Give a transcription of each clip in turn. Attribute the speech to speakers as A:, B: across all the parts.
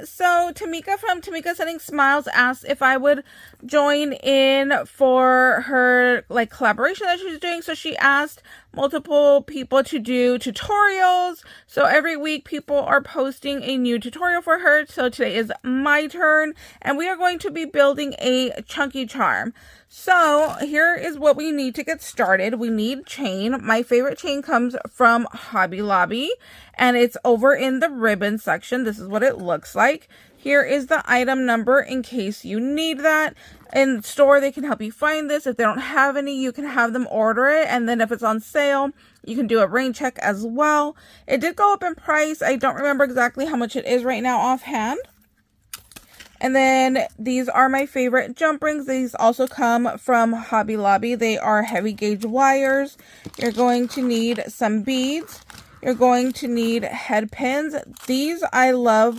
A: So Tamika from Tamika Setting Smiles asked if I would join in for her like collaboration that she's doing. So she asked multiple people to do tutorials. So every week people are posting a new tutorial for her. So today is my turn and we are going to be building a chunky charm. So here is what we need to get started. We need chain. My favorite chain comes from Hobby Lobby and it's over in the ribbon section. This is what it looks like. Here is the item number in case you need that. In the store, they can help you find this. If they don't have any, you can have them order it. And then if it's on sale, you can do a rain check as well. It did go up in price. I don't remember exactly how much it is right now offhand. And then these are my favorite jump rings. These also come from Hobby Lobby. They are heavy gauge wires. You're going to need some beads. You're going to need head pins. These I love.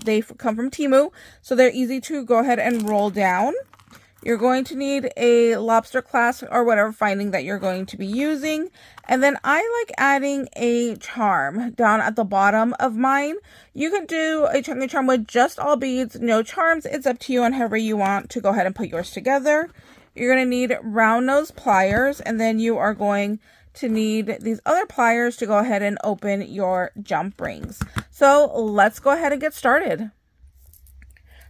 A: They come from Temu, so they're easy to go ahead and roll down. You're going to need a lobster clasp or whatever finding that you're going to be using. And then I like adding a charm down at the bottom of mine. You can do a chunky charm with just all beads, no charms. It's up to you on however you want to go ahead and put yours together. You're going to need round nose pliers, and then you are going to need these other pliers to go ahead and open your jump rings. So let's go ahead and get started.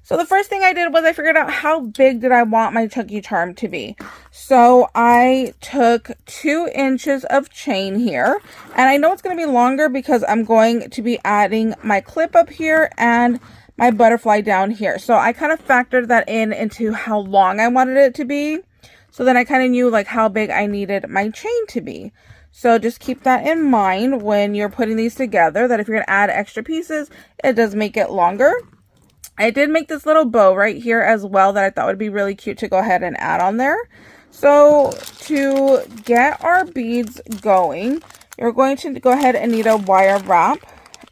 A: So the first thing I did was I figured out how big did I want my chunky charm to be. So I took 2 inches of chain here, and I know it's going to be longer because I'm going to be adding my clip up here and my butterfly down here. So I kind of factored that into how long I wanted it to be. So then I kind of knew like how big I needed my chain to be. So just keep that in mind when you're putting these together, that if you're going to add extra pieces, it does make it longer. I did make this little bow right here as well that I thought would be really cute to go ahead and add on there. So to get our beads going, you're going to go ahead and need a wire wrap,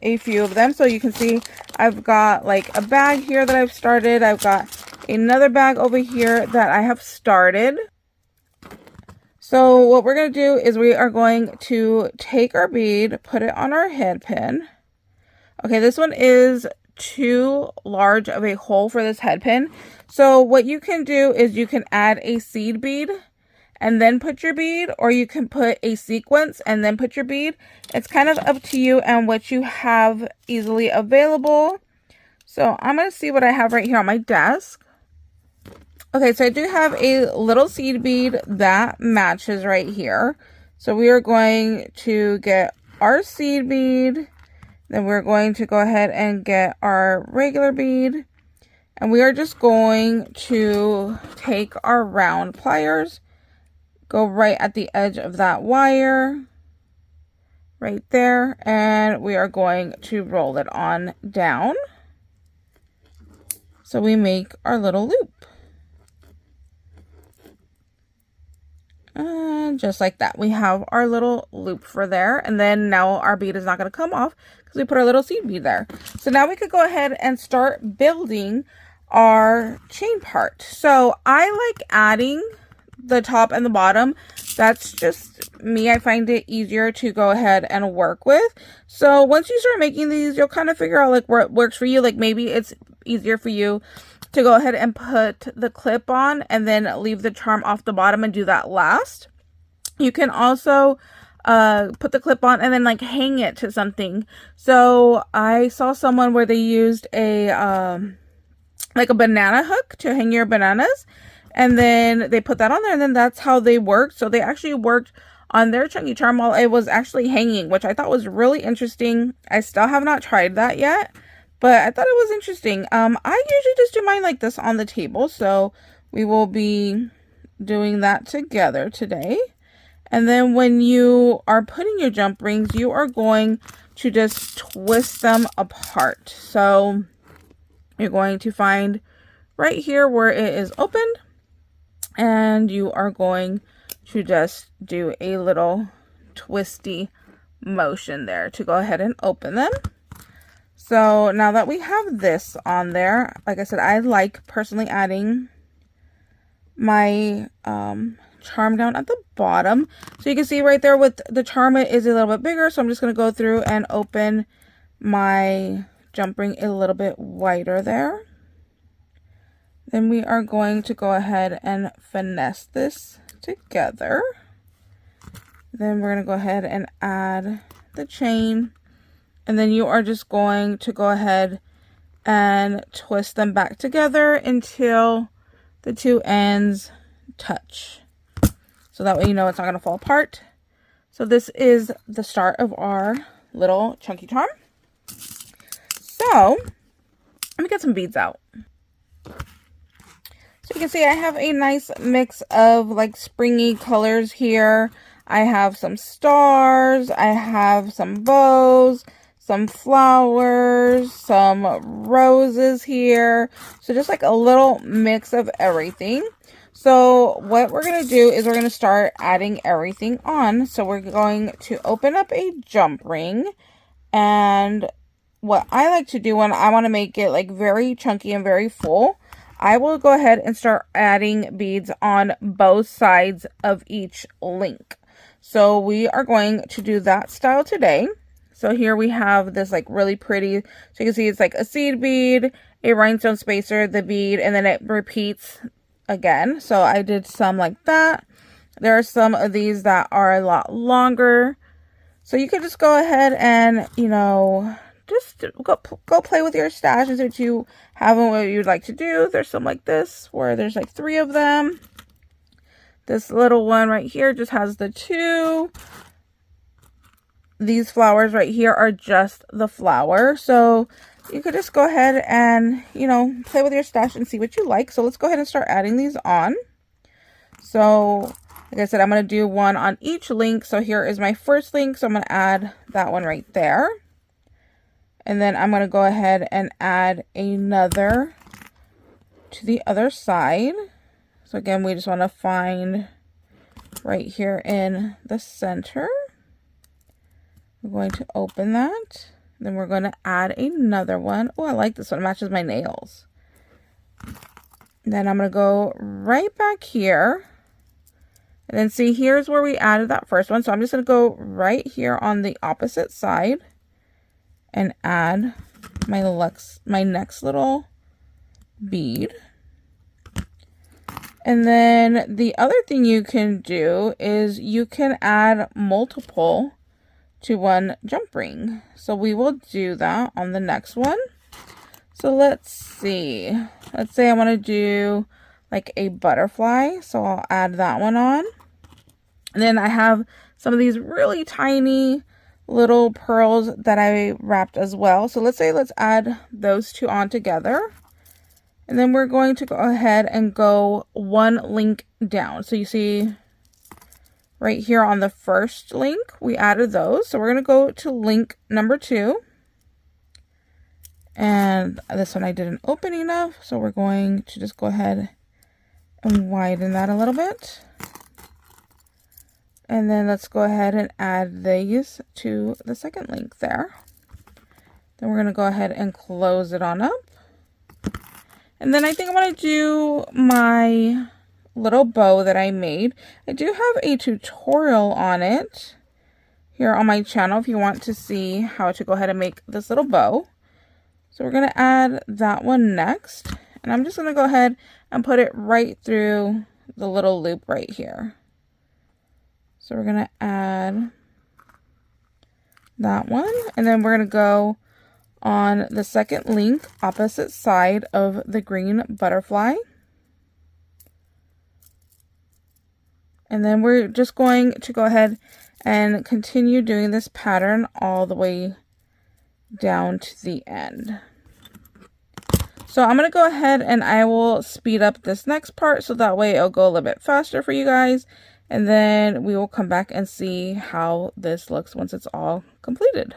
A: a few of them. So you can see I've got like a bag here that I've started. I've got another bag over here that I have started. So what we're going to do is we are going to take our bead, put it on our head pin. Okay, this one is too large of a hole for this head pin. So what you can do is you can add a seed bead and then put your bead, or you can put a sequence and then put your bead. It's kind of up to you and what you have easily available. So I'm going to see what I have right here on my desk. Okay, so I do have a little seed bead that matches right here. So we are going to get our seed bead. Then we're going to go ahead and get our regular bead. And we are just going to take our round pliers, go right at the edge of that wire, right there. And we are going to roll it on down. So we make our little loop. And just like that, we have our little loop for there. And then now our bead is not going to come off because we put our little seed bead there. So now we could go ahead and start building our chain part. So I like adding the top and the bottom. That's just me. I find it easier to go ahead and work with. So once you start making these, you'll kind of figure out like what works for you. Like maybe it's easier for you to go ahead and put the clip on and then leave the charm off the bottom and do that last. You can also put the clip on and then like hang it to something. So I saw someone where they used a like a banana hook to hang your bananas, and then they put that on there, and then that's how they worked. So they actually worked on their chunky charm while it was actually hanging, which I thought was really interesting. I still have not tried that yet, but I thought it was interesting. I usually just do mine like this on the table, so we will be doing that together today. And then when you are putting your jump rings, you are going to just twist them apart. So you're going to find right here where it is opened, and you are going to just do a little twisty motion there to go ahead and open them. So now that we have this on there, like I said, I like personally adding my charm down at the bottom. So you can see right there with the charm, it is a little bit bigger. So I'm just going to go through and open my jump ring a little bit wider there. Then we are going to go ahead and finesse this together. Then we're going to go ahead and add the chain. And then you are just going to go ahead and twist them back together until the two ends touch. So that way you know it's not going to fall apart. So this is the start of our little chunky charm. So let me get some beads out. So you can see I have a nice mix of like springy colors here. I have some stars, I have some bows, some flowers, some roses here. So just like a little mix of everything. So what we're going to do is we're going to start adding everything on. So we're going to open up a jump ring. And what I like to do when I want to make it like very chunky and very full, I will go ahead and start adding beads on both sides of each link. So we are going to do that style today. So here we have this like really pretty, so you can see it's like a seed bead, a rhinestone spacer, the bead, and then it repeats again. So I did some like that. There are some of these that are a lot longer. So you could just go ahead and, you know, just go play with your stash and see what you have and what you'd like to do. There's some like this where there's like 3 of them. This little one right here just has the 2. These flowers right here are just the flower. So you could just go ahead and, you know, play with your stash and see what you like. So let's go ahead and start adding these on. So like I said, I'm going to do one on each link. So here is my first link. So I'm going to add that one right there. And then I'm going to go ahead and add another to the other side. So again, we just want to find right here in the center. We're going to open that. Then we're going to add another one. Oh, I like this one. It matches my nails. Then I'm going to go right back here. And then see, here's where we added that first one. So I'm just going to go right here on the opposite side and add my next little bead. And then the other thing you can do is you can add multiple to one jump ring. So we will do that on the next one. So let's see. Let's say I want to do like a butterfly. So I'll add that one on. And then I have some of these really tiny little pearls that I wrapped as well. So let's add those 2 on together. And then we're going to go ahead and go one link down. So you see right here on the first link, we added those. So we're going to go to link number 2. And this one I didn't open enough. So we're going to just go ahead and widen that a little bit. And then let's go ahead and add these to the second link there. Then we're going to go ahead and close it on up. And then I think I'm going to do my little bow that I made. I do have a tutorial on it here on my channel if you want to see how to go ahead and make this little bow. So we're going to add that one next. And I'm just going to go ahead and put it right through the little loop right here. So we're going to add that one. And then we're going to go on the second link, opposite side of the green butterfly. And then we're just going to go ahead and continue doing this pattern all the way down to the end. So I'm going to go ahead and I will speed up this next part so that way it'll go a little bit faster for you guys. And then we will come back and see how this looks once it's all completed.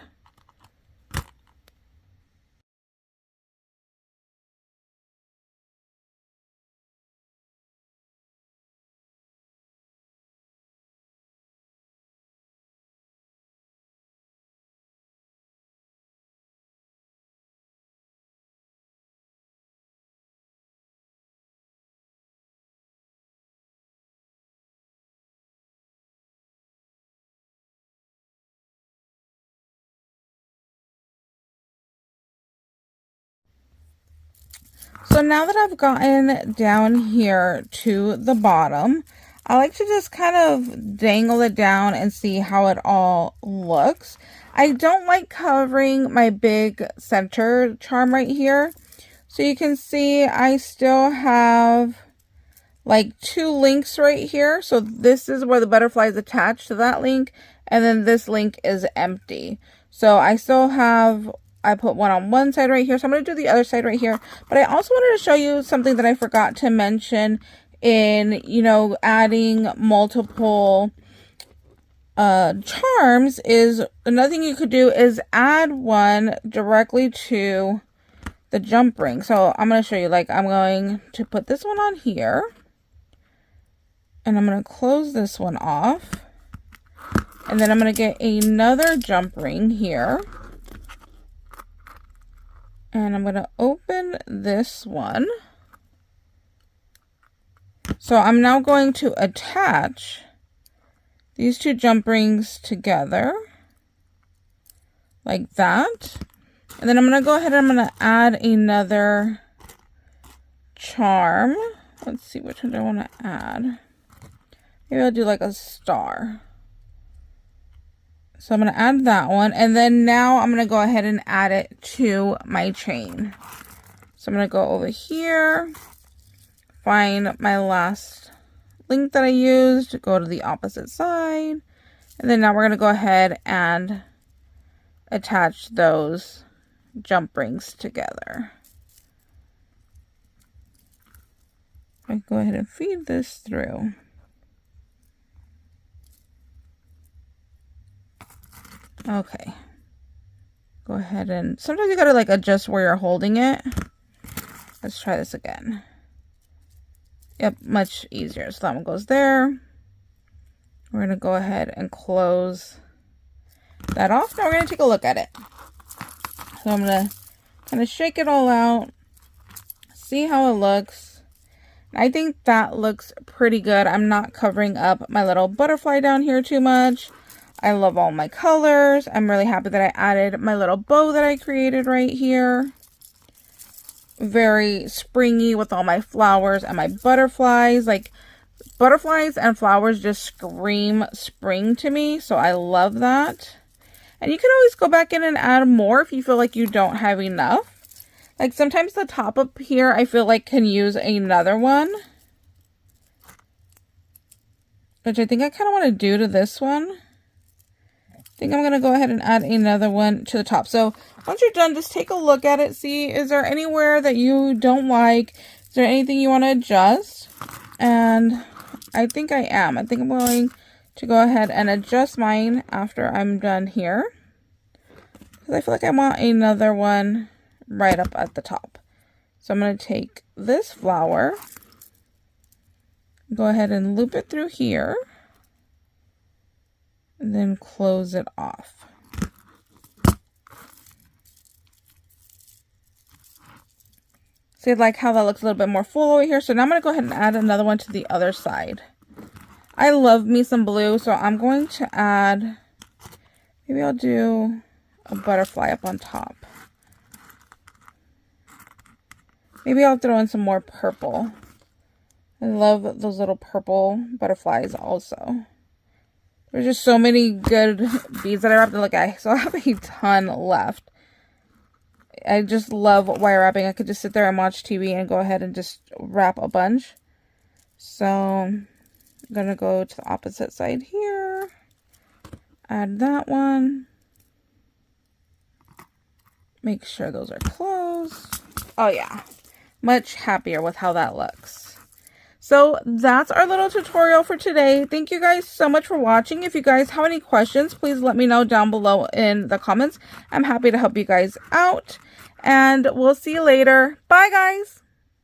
A: So now that I've gotten down here to the bottom, I like to just kind of dangle it down and see how it all looks. I don't like covering my big center charm right here. So you can see I still have like 2 links right here. So this is where the butterfly is attached to that link, and then this link is empty. So I still have, I put one on one side right here, so I'm going to do the other side right here. But I also wanted to show you something that I forgot to mention in, you know, adding multiple charms. Is another thing you could do is add one directly to the jump ring. So I'm going to show you, like, I'm going to put this one on here, and I'm going to close this one off, and then I'm going to get another jump ring here, and I'm going to open this one. So I'm now going to attach these 2 jump rings together like that. And then I'm going to go ahead and I'm going to add another charm. Let's see, which one do I want to add? Maybe I'll do like a star. So I'm going to add that one. And then now I'm going to go ahead and add it to my chain. So I'm going to go over here, find my last link that I used, go to the opposite side. And then now we're going to go ahead and attach those jump rings together. I go ahead and feed this through. Okay. Go ahead and sometimes you gotta like adjust where you're holding it. Let's try this again. Yep, much easier. So that one goes there. We're gonna go ahead and close that off. Now we're gonna take a look at it. So I'm going to kind of shake it all out, see how it looks. I think that looks pretty good. I'm not covering up my little butterfly down here too much. I love all my colors. I'm really happy that I added my little bow that I created right here. Very springy with all my flowers and my butterflies. Like, butterflies and flowers just scream spring to me, so I love that. And you can always go back in and add more if you feel like you don't have enough. Like sometimes the top up here I feel like can use another one, which I think I kind of want to do to this one. I think I'm going to go ahead and add another one to the top. So once you're done, just take a look at it. See, is there anywhere that you don't like? Is there anything you want to adjust? And I think I am. I think I'm going to go ahead and adjust mine after I'm done here, because I feel like I want another one right up at the top. So I'm going to take this flower, go ahead and loop it through here, and then close it off. See, I like how that looks a little bit more full over here. So now I'm going to go ahead and add another one to the other side. I love me some blue, so I'm going to add, maybe I'll do a butterfly up on top. Maybe I'll throw in some more purple. I love those little purple butterflies also. There's just so many good beads that I wrapped. Look, I still have a ton left. I just love wire wrapping. I could just sit there and watch TV and go ahead and just wrap a bunch. So I'm going to go to the opposite side here. Add that one. Make sure those are closed. Oh yeah. Much happier with how that looks. So that's our little tutorial for today. Thank you guys so much for watching. If you guys have any questions, please let me know down below in the comments. I'm happy to help you guys out. And we'll see you later. Bye guys.